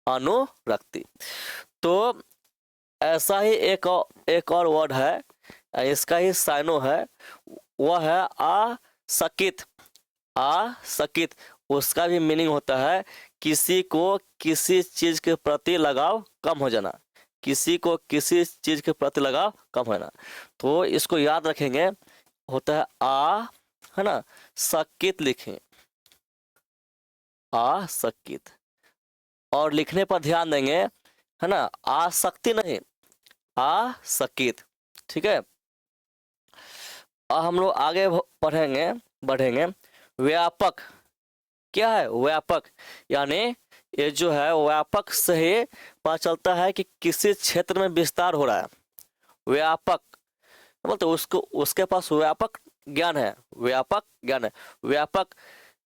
अनुरक्ति। तो ऐसा ही एक और वर्ड है, इसका ही साइनो है, वह है आसकित। आसकित, उसका भी मीनिंग होता है किसी को किसी चीज के प्रति लगाव कम हो जाना, किसी को किसी चीज के प्रति लगाव कम होना। तो इसको याद रखेंगे, होता है है ना, सकित लिखें, आसकित। और लिखने पर ध्यान देंगे, है ना, आसक्ति नहीं, आसकित। ठीक है, अब हम लोग आगे पढ़ेंगे बढ़ेंगे। व्यापक क्या है? व्यापक यानी ये जो है व्यापक से ही पता चलता है कि किसी क्षेत्र में विस्तार हो रहा है। व्यापक बोलते उसको, उसके पास व्यापक ज्ञान है, व्यापक ज्ञान है। व्यापक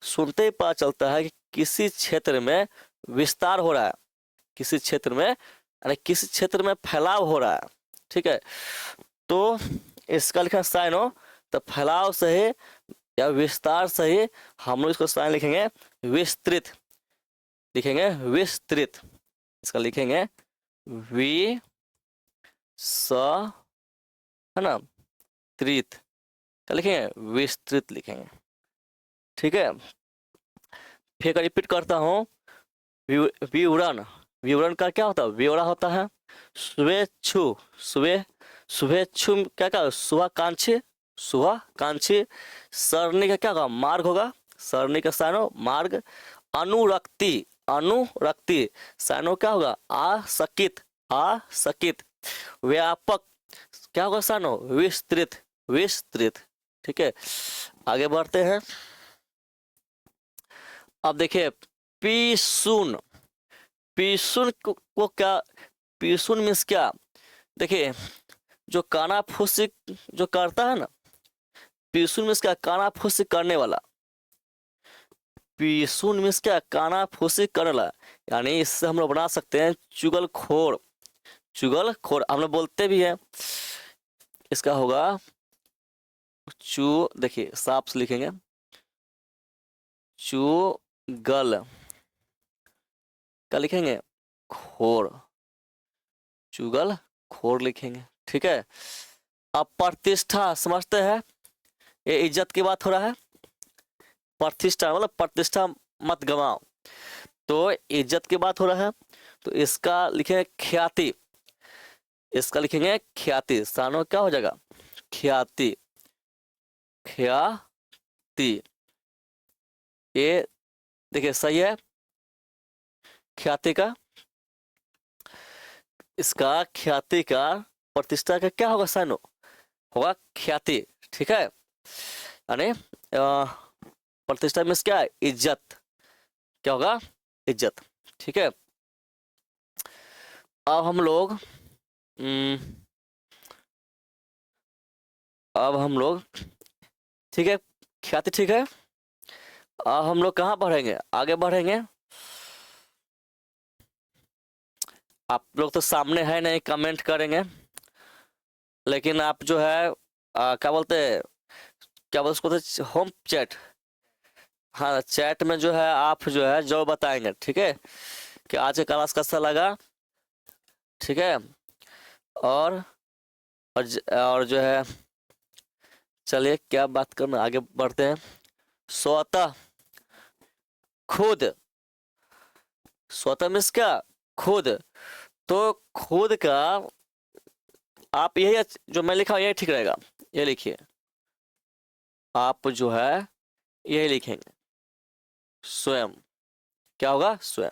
सुनते ही पता चलता है कि किसी क्षेत्र में विस्तार हो रहा है, किसी क्षेत्र में यानी किसी क्षेत्र में फैलाव हो रहा है। ठीक है, तो इसका लिखना साइन हो, तो फैलाव से ही या विस्तार से ही हम लोग इसको साइन लिखेंगे विस्तृत, लिखेंगे विस्तृत। इसका लिखेंगे वि स, है ना, त्रित, क्या लिखेंगे? विस्तृत लिखेंगे। ठीक है, फिर रिपीट करता हूँ। विवरण, विवरण का क्या होता है? ब्यौरा होता है। शुभेच्छु, शुभेच्छु क्या क्या? शुभाकांक्षी, शुभाकांक्षी। सरणी का क्या होगा? मार्ग होगा, सरणी का साइनो मार्ग। अनुरक्ति, अनुरक्ति साइनो क्या होगा? आसकित, आसकित। व्यापक क्या होगा साइनो? विस्तृत, विस्तृत। ठीक है, आगे बढ़ते हैं। अब देखिए पीसुन, पीसुन को क्या? पीसुन मीन्स क्या? देखिए जो कानाफूसी जो करता है ना, पीसुन मीन्स क्या? कानाफूसी करने वाला। पीसुन मीन्स क्या? कानाफूसी करने वाला। यानी इससे हम लोग बना सकते हैं चुगलखोर, चुगलखोर हम लोग बोलते भी हैं। इसका होगा देखिए साफ से लिखेंगे चुगल, क्या लिखेंगे? खोर, चुगल खोर लिखेंगे। ठीक है, अब प्रतिष्ठा समझते हैं, ये इज्जत की बात हो रहा है। प्रतिष्ठा मतलब प्रतिष्ठा मत गवाओ, तो इज्जत की बात हो रहा है, तो इसका लिखेंगे ख्याति, इसका लिखेंगे ख्याति। सानो क्या हो जाएगा? ख्याति, ख्याति। ये देखिए सही है ख्याति का, इसका ख्याति का प्रतिष्ठा का क्या होगा? साइनो होगा ख्याति। ठीक है, यानी प्रतिष्ठा मीन्स क्या है? इज्जत, क्या होगा? इज्जत। ठीक है, अब हम लोग ठीक है ख्याति, ठीक है। अब हम लोग कहाँ बढ़ेंगे? आगे बढ़ेंगे। आप लोग तो सामने है नहीं, कमेंट करेंगे, लेकिन आप जो है क्या बोलते हैं, क्या बोलते उसको, होम चैट, हाँ चैट में जो है आप जो है जो बताएंगे। ठीक है, कि आज का क्लास कैसा लगा। ठीक है, और और जो है चलिए क्या बात करना, आगे बढ़ते हैं। स्वतः, खुद, स्वतः मीन्स क्या? खुद। तो खुद का आप यही जो मैं लिखा यही ठीक रहेगा, ये लिखिए आप जो है यही लिखेंगे स्वयं, क्या होगा? स्वयं।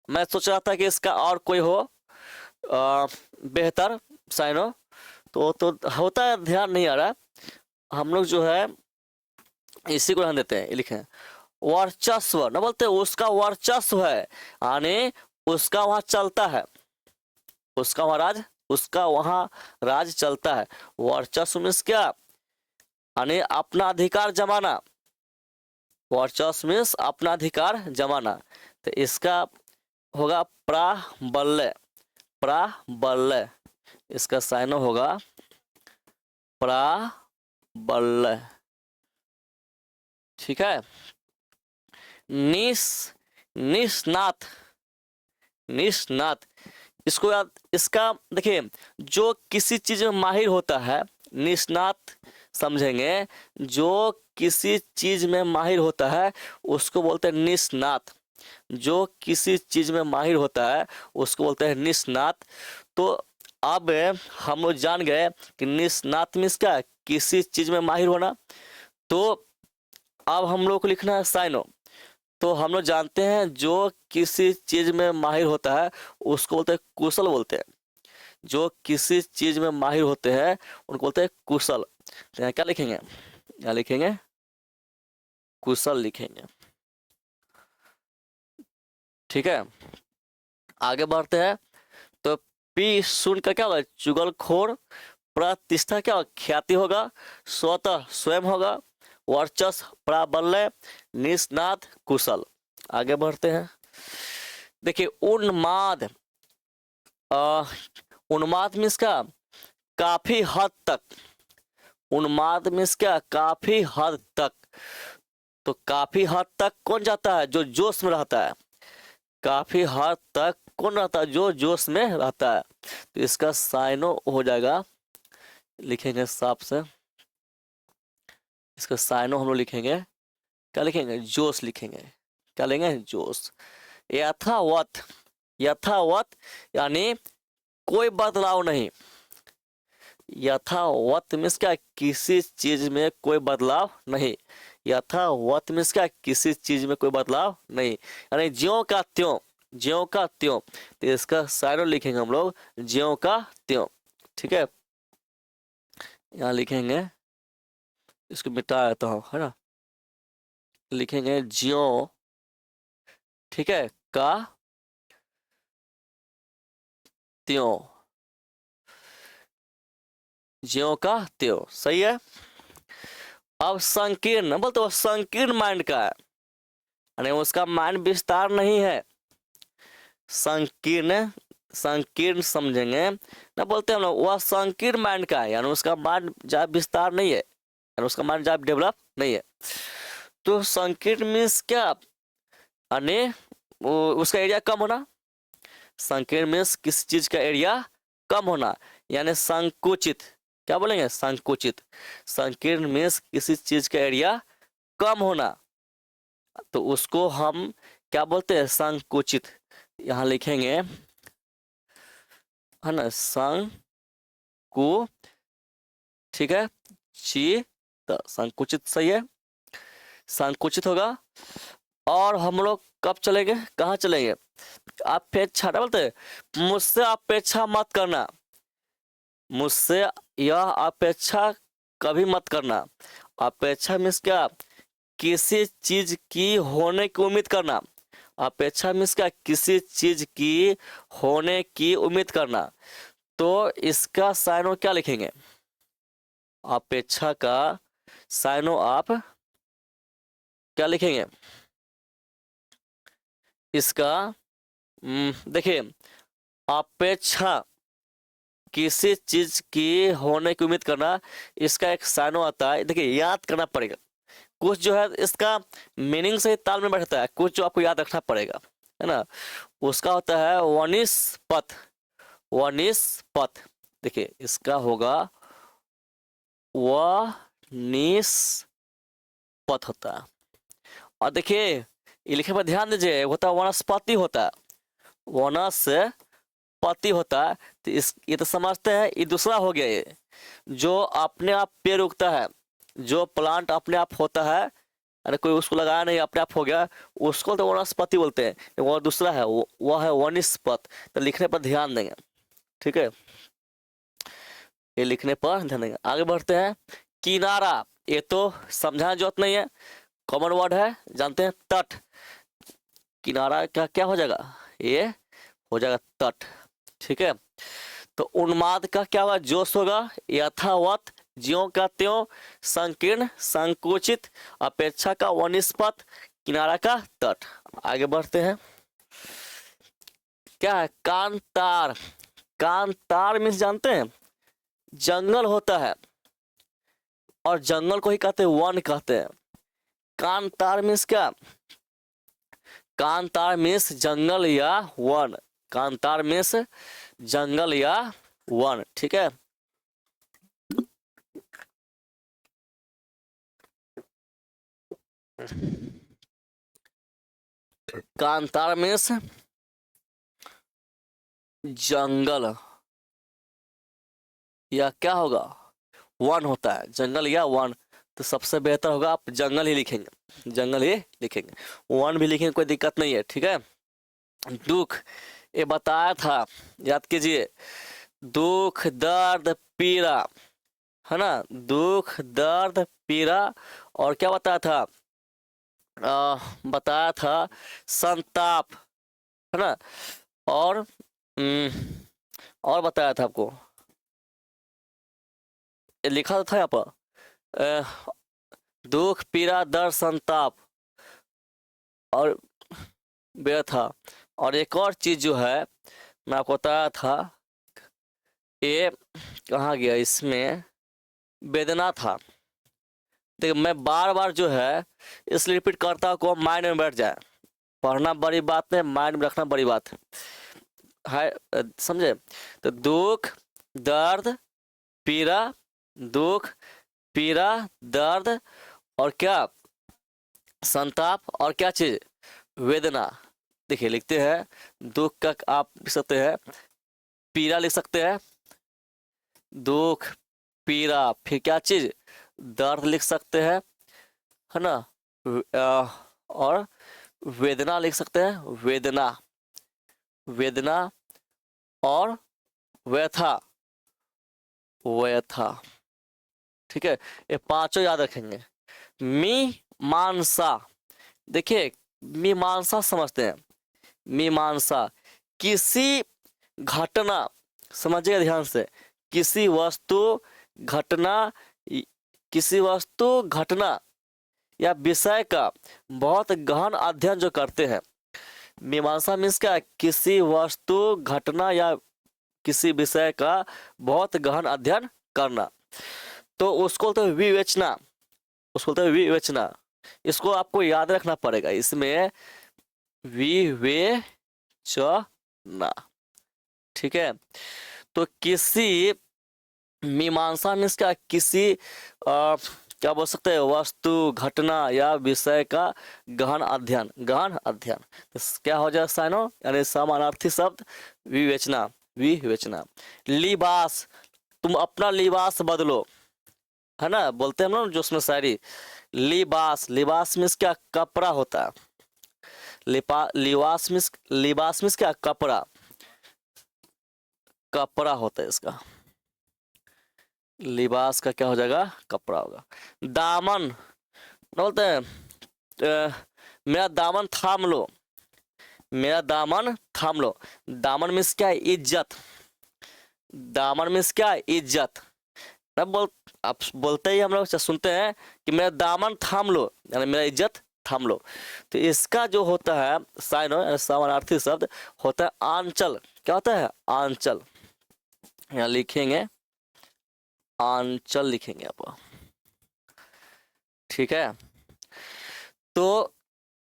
मैं सोच रहा था कि इसका और कोई हो बेहतर साइनो, तो होता है, ध्यान नहीं आ रहा। हम लोग जो है इसी को ध्यान देते हैं, लिखे वर्चस्व न बोलते, उसका वर्चस्व है, यानी उसका वहां चलता है, उसका वहां राज, उसका वहां राज चलता है। वर्चस्व मीन्स क्या? यानी अपना अधिकार जमाना, वर्चस्व मीन्स अपना अधिकार जमाना। तो इसका होगा प्राबल्य, प्राबल्य। इसका साइनो होगा प्राबल्य। ठीक है, निष्णात, निष्णात इसको याद, इसका देखिए जो किसी चीज में माहिर होता है, निष्णात समझेंगे, जो किसी चीज में माहिर होता है उसको बोलते हैं निष्णात, जो किसी चीज में माहिर होता है उसको बोलते हैं निष्णात। तो अब हम लोग जान गए कि निष्णात मीन्स क्या? किसी चीज में माहिर होना। तो अब हम लोग को लिखना है साइनो, तो हम लोग जानते हैं जो किसी चीज में माहिर होता है उसको बोलते हैं कुशल बोलते हैं। जो किसी चीज में माहिर होते हैं उनको बोलते हैं कुशल। तो यहाँ क्या लिखेंगे, यहाँ लिखेंगे कुशल लिखेंगे। ठीक है, आगे बढ़ते हैं। तो पी सुन का क्या होगा, चुगलखोर। प्रतिष्ठा क्या होगा, ख्याति होगा। स्वतः स्वयं होगा। वर्चस्व प्राबल्य। निष्णात कुशल। आगे बढ़ते हैं। देखिए उन्माद, उन्माद मीन्स क्या, काफी हद तक। उन्माद मीन्स क्या, काफी हद तक। तो काफी हद तक कौन जाता है, जो जोश में रहता है। काफी हद तक कौन रहता है, जो जोश में रहता है। तो इसका साइनो हो जाएगा, लिखेंगे साफ से। इसका साइनो हम लोग लिखेंगे, क्या लिखेंगे, जोश लिखेंगे। क्या लेंगे, जोश। यथावत, यथावत यानी कोई बदलाव नहीं। यथावत मीन्स क्या, किसी चीज में कोई बदलाव नहीं। यथावत मीन्स क्या, किसी चीज में कोई बदलाव नहीं, यानी ज्यों का त्यों, ज्यों का त्यों। तो इसका साइनो लिखेंगे हम लोग, ज्यों का त्यों। ठीक है, यहाँ लिखेंगे, इसको मिटा देता हूँ, है ना। लिखेंगे ज्यों, ठीक है, का त्यों, ज्यों का त्यों। सही है। अब संकीर्ण बोलते हो, संकीर्ण माइंड का है, यानी उसका माइंड विस्तार नहीं है। संकीर्ण, संकीर्ण समझेंगे ना, बोलते हैं हम लोग वह संकीर्ण माइंड का है, यानी उसका माइंड ज्यादा विस्तार नहीं है, यानी उसका माइंड ज्यादा डेवलप नहीं है। तो संकीर्ण मीन्स क्या, यानी उसका एरिया कम होना। संकीर्ण मीन्स किसी चीज का एरिया कम होना, यानी संकुचित। क्या बोलेंगे, संकुचित। संकीर्ण मीन्स किसी चीज का एरिया कम होना, तो उसको हम क्या बोलते हैं, संकुचित। यहाँ लिखेंगे, है ना, संकु, ठीक है, चित, संकुचित। सही है, संकुचित होगा। और हम लोग कब चलेंगे, कहाँ चलेंगे, अपेक्षा बोलते हैं, मुझसे अपेक्षा मत करना। मुझसे यह अपेक्षा कभी मत करना। अपेक्षा मीन्स क्या, किसी चीज की होने की उम्मीद करना। अपेक्षा मीन्स क्या, किसी चीज की होने की उम्मीद करना। तो इसका साइनो क्या लिखेंगे, अपेक्षा का साइनो आप क्या लिखेंगे, इसका देखिए, अपेक्षा किसी चीज की होने की उम्मीद करना, इसका एक साइनो आता है। देखिए याद करना पड़ेगा, कुछ जो है इसका मीनिंग से ही ताल में बैठता है, कुछ जो आपको याद रखना पड़ेगा, है ना। उसका होता है वनिस्पत, वनिस्पत। देखिए इसका होगा वनिस्पत होता है। और देखिए ये लिखे पर ध्यान दीजिए, होता है वनस्पति होता है, वनस्पति होता है। तो इस ये तो समझते हैं, ये दूसरा हो गया, ये जो अपने आप पेड़ उगता है, जो प्लांट अपने आप होता है, अरे कोई उसको लगाया नहीं अपने आप हो गया, उसको तो वनस्पति बोलते हैं। वो दूसरा है, वो है वनिस्पत। तो लिखने पर ध्यान देंगे, ठीक है, ये लिखने पर ध्यान देंगे। आगे बढ़ते हैं। किनारा, ये तो समझाने जरूरत नहीं है, कॉमन वर्ड है, जानते हैं, तट। किनारा का क्या हो जाएगा, ये हो जाएगा तट। ठीक है, तो उन्माद का क्या होगा, जोश होगा। यथावत, ज्यों का त्यों। संकीर्ण, संकुचित। अपेक्षा का वनिस्पत। किनारा का तट। आगे बढ़ते हैं। क्या है, कांतार। कांतार मीन्स जानते हैं, जंगल होता है, और जंगल को ही कहते हैं वन कहते हैं। कांतार मीन्स क्या, कांतार मीन्स जंगल या वन। कांतार मीन्स जंगल या वन। ठीक है, कांतार मीन्स जंगल या क्या होगा, वन होता है, जंगल या वन। तो सबसे बेहतर होगा आप जंगल ही लिखेंगे, जंगल ही लिखेंगे। वन भी लिखेंगे, कोई दिक्कत नहीं है, ठीक है। दुख, ये बताया था, याद कीजिए, दुख दर्द पीड़ा, है ना, दुख दर्द पीड़ा, और क्या बताया था, बताया था संताप, है ना, और और बताया था आपको, ये लिखा था यहाँ पर, दुख पीड़ा दर्द संताप और व्यथा। और एक और चीज जो है मैं आपको बताया था, ये कहाँ गया, इसमें वेदना था। देखिए मैं बार बार जो है इसलिए रिपीट करता हूँ को माइंड में बैठ जाए। पढ़ना बड़ी बात है, माइंड में रखना बड़ी बात है, समझे। तो दुख दर्द पीड़ा, दुख पीड़ा दर्द, और क्या, संताप, और क्या चीज, वेदना। देखिए लिखते हैं, दुख का आप लिख सकते हैं, पीड़ा लिख सकते हैं, दुख पीड़ा, फिर क्या चीज, दर्द लिख सकते हैं, है ना, और वेदना लिख सकते हैं, वेदना, वेदना, और व्यथा, व्यथा, ठीक है। ये पांचों याद रखेंगे। मीमांसा, देखिए मीमांसा समझते हैं, मीमांसा किसी घटना, समझिएगा ध्यान से, किसी वस्तु घटना, किसी वस्तु घटना या विषय का बहुत गहन अध्ययन जो करते हैं। मीमांसा मीन्स क्या, किसी वस्तु घटना या किसी विषय का बहुत गहन अध्ययन करना, तो उसको तो विवेचना, उसको तो विवेचना, इसको आपको याद रखना पड़ेगा, इसमें विवेचना, ठीक है। तो किसी मीमांसा मीन्स क्या, किसी क्या बोल सकते हैं, वस्तु घटना या विषय का गहन अध्ययन, गहन अध्ययन, तो क्या हो जाए साइनो, यानी समानार्थी शब्द विवेचना, विवेचना। लिबास, तुम अपना लिबास बदलो, है ना, बोलते हैं हम लोग जो उसमें शायरी, लिबास, लिबास मीन्स क्या, कपड़ा होता है, लिबास मीन्स क्या, कपड़ा, कपड़ा होता है इसका, लिबास का क्या हो जाएगा, कपड़ा होगा। दामन बोलते हैं, मेरा दामन थाम लो, मेरा दामन थाम लो, दामन मीन्स क्या, इज्जत, दामन मीन्स क्या, इज्जत। तब आप बोलते ही हम लोग सुनते हैं कि मेरा दामन थाम लो, यानी मेरा इज्जत थाम लो। तो इसका जो होता है साइन, समानार्थी शब्द होता है आंचल, क्या होता है, आंचल, यहाँ लिखेंगे आंचल, लिखेंगे आप, ठीक है। तो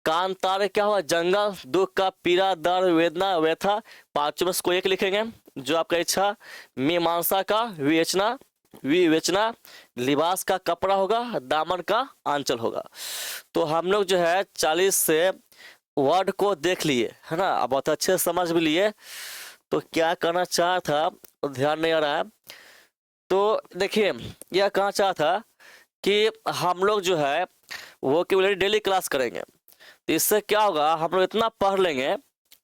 कांतारे क्या हुआ, जंगल, दुख का पीड़ा दर्द वेदना व्यथा, पांचों में से कोई एक लिखेंगे जो आपका इच्छा। मीमांसा का विवेचना, विवेचना, लिबास का कपड़ा होगा, दामन का आंचल होगा। तो हम लोग जो है 40 से वर्ड को देख लिए, है ना, अब बहुत अच्छे से समझ भी लिए। तो क्या करना चाह था तो ध्यान नहीं आ रहा है। तो देखिए यह कहना चाह था कि हम लोग जो है वो केवल डेली क्लास करेंगे, तो इससे क्या होगा, हम लोग इतना पढ़ लेंगे,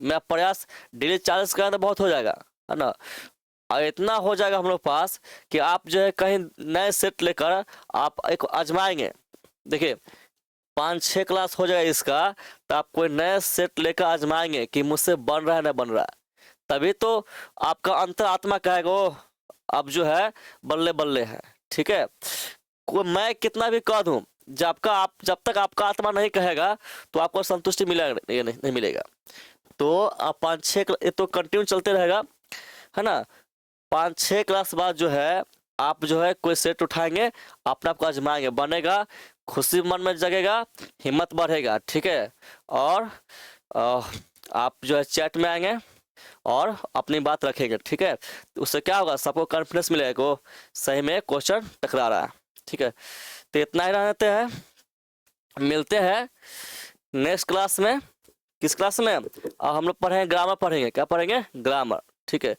मैं प्रयास डेली 40 करें तो बहुत हो जाएगा, है ना, और इतना हो जाएगा हम लोग पास कि आप जो है कहीं नए सेट लेकर आप एक आजमाएंगे। देखिए 5-6 क्लास हो जाएगा इसका, तो आप कोई नए सेट लेकर आजमाएंगे कि मुझसे बन रहा है ना बन रहा है, तभी तो आपका अंतरात्मा कहेगा ओ अब जो है बल्ले बल्ले है, ठीक है। मैं कितना भी कह दूं, जब तक आपका आत्मा नहीं कहेगा तो आपको संतुष्टि मिलेगा नहीं मिलेगा। तो आप 5-6 तो कंटिन्यू चलते रहेगा, है ना। 5-6 क्लास बाद जो है आप जो है कोई सेट उठाएंगे, अपने आप को आजमाएंगे, बनेगा, खुशी मन में जगेगा, हिम्मत बढ़ेगा, ठीक है। और आप जो है चैट में आएंगे और अपनी बात रखेंगे, ठीक है। उससे क्या होगा, सबको कॉन्फिडेंस मिलेगा को सही में क्वेश्चन टकरा रहा है, ठीक है। तो इतना ही रहते हैं, मिलते हैं नेक्स्ट क्लास में। किस क्लास में, हम लोग पढ़ेंगे ग्रामर, पढ़ेंगे क्या पढ़ेंगे, ग्रामर, ठीक है।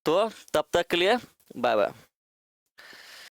तो तब तक के लिए बाय बाय।